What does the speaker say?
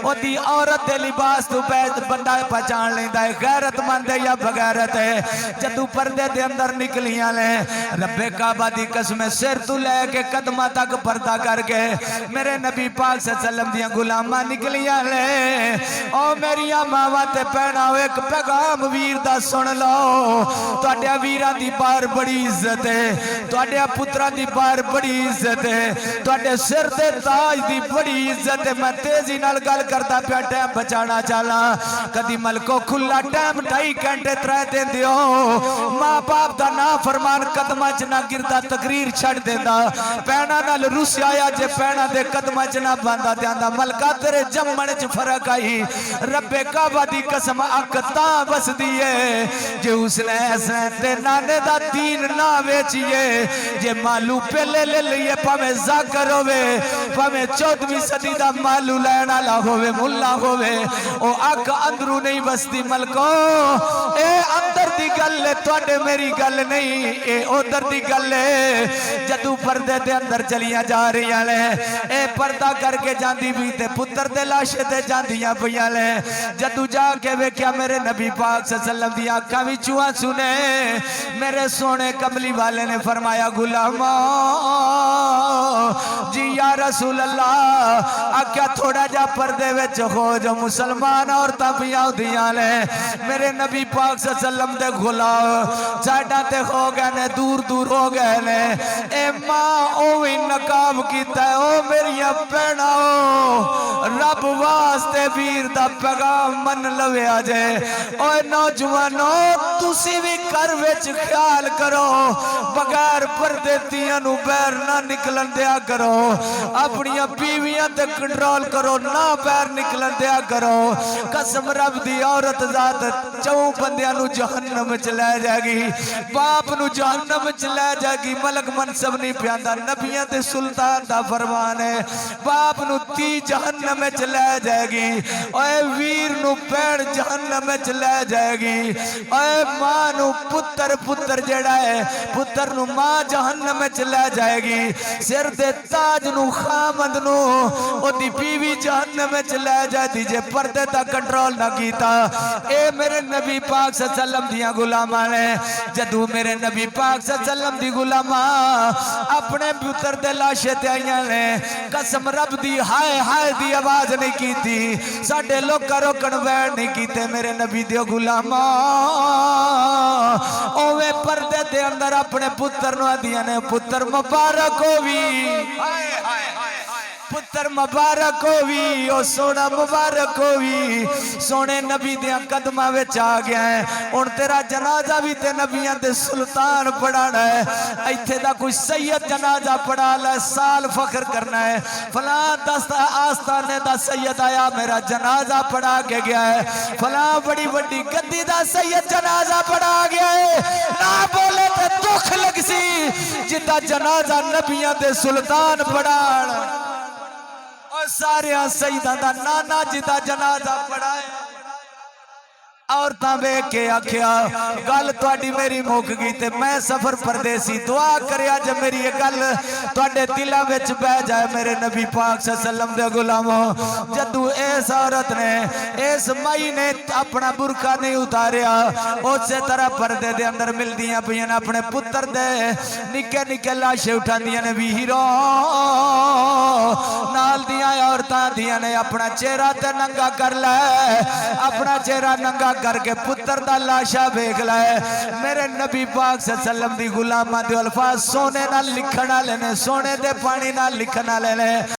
ओदी औरत दे लिबास तो बंदा पहचान लेंदा है गैरतमंद है या बगैरत है। जदू पर्दे दे अंदर निकलियां ने रब्बे काबा दी कसम सिर तू लैके कदमां तक पर्दा करके मेरे नबी पाक सल्लल्लाहु दियां गुलामां निकलियां ने। ओ मेरिया मावां ते भैणां एक पैगाम वीर दा सुन लो। तुहाडे वीरां दी बाहर बड़ी इज्जत है, तुहाडे पुत्रां दी बाहर बड़ी इज्जत है, तुहाडे सिर ते ताज दी बड़ी इज्जत है। मैं तेजी नाल गल करदा पिया टाइम बचाना चाहना। कदी मलको खुला टाइम 2.5 घंटे 3 देंदे हो। मां बाप दा ना फरमान कदमां च ना गिरदा तकरीर छड़ देंदा। पैणा नाल रुसिया आया जे पैणा दे कदमां च ना बांदा ते आंदा मलका तेरे जम्मण च फर्क आई। रब्बे काबा दी कसम अक तां बसदी है जे उसने ते नाने दा दीन ना वेचिए। जे मालू पहले ले लईए भावें जाकर होवे भावें 14वीं सदी दा मालू लैण वाला होवे मुल्ला होवे ओ अक अंदरू नहीं बसदी। मलको ए अंदर दी गल है तुहाडे मेरी गल नहीं ए उधर दी गल है। जदू पर्दे दे अंदर चलियां जा रही ने ए पर्दा करके जांदी भी ते पुत्र दे लाशे ते जांदियां पईयां ने। जदू जाके वेख्या मेरे नबी पाक सल्लल्लाहु दी आंखां विचों आंसू ने। मेरे सोने कमली वाले ने फरमाया गुलामा जी या रसूल अल्लाह आख्या थोड़ा जा पर्दे विच हो जो मुसलमान औरतां भी आउंदियां ने। मेरे नबी पाक सल्लल्लाहु दे गुलाम साडा ते हो गए ने दूर दूर हो गए ने। ए मां ओ भी नकाब कीता है ओ मेरिया भैणा रब वास्ते वीर दा पैगाम मन लविया जे। ओए नौजवानो तुसी भी घर विच ख्याल करो बगैर पर्दे तियां नू बैर ना निकलन दिया करो। अपनियां बीवियां ते कंट्रोल करो ना बैर निकलन दिया करो। कसम रब दी औरत जात 4 बंदियां नू जहन्नम च ले जाएगी, बाप नू जहन्नम च ले जाएगी। मलक मनसब नहीं पियांदा नबियां ते सुल्तान दा फरमान है। बाप नू 30 जहन्नम च ले जाएगी। ओए वीर नू भैण जहन्नम च ले जाएगी। ओए मां नू पुत्र पुत्र जेड़ा है पुत्र नू मां जहन्नम च ले जाएगी। सिर दे ताज नू खामद नू ओदी बीवी जहन्नम च ले जाती जे पर्दे दा कंट्रोल ना कीता। ए मेरे नबी पाक सल्लल्लाहु दियां गुलामां ने जदू मेरे नबी पाक सल्लल्लाहु दी गुलामां अपने पुत्र दे लाशे ते आईयां ने कसम रब दी हाय हाय दी आवाज नहीं कीती। साडे लोग रोकण वैण नहीं कीते। मेरे नबी दे गुलामां ओवे पर्दे दे अंदर अपने पुत्र नू आदियां ने पुत्र मुबारक होवी पुत्र मुबारक होवी ओ सोना मुबारक होवी। सोने नबी दियां कदमां विच आ गया है। हुण तेरा जनाजा भी ते नबियां दे सुल्तान पढ़ाना है। इत्थे दा कोई सैयद जनाजा पढ़ा लै साल फख्र करना है। फलां दस्ता आस्थाने दा सैयद आया मेरा जनाजा पढ़ा के गया है। फलां बड़ी बड़ी गद्दी दा सैयद जनाजा पढ़ा गया है। ना बोले ते दुख लगसी जिदा जनाजा नबियां दे सुल्तान पढ़ाण और सारे सईदा दा नाना जी दा जनाजा पढ़ाए। औरतां वेख के आख्या गल तुहाडी मेरी मुक गई ते मैं सफर परदेसी दुआ करया जे मेरी ये गल तुहाडे दिलां विच बह जाए। मेरे नबी पाक सल्लल्लाहु दे गुलामों जदू इस औरत ने इस मई ने अपना बुरका नहीं उतारिया उस तरह पर्दे दे अंदर मिलदियां पईयां ने अपने पुत्र दे निक्के निक्के लाशे उठांदियां ने। वीरो नाल दियां औरतां दियां ने अपना चेहरा ते नंगा कर लै अपना चेहरा नंगा करके पुत्र दा लाशा वेख लै। मेरे नबी पाक सल्लल्लाहु दी गुलामां दे अल्फाज सोने नाल लिखण वाले ने सोने दे पानी नाल लिखण वाले ने।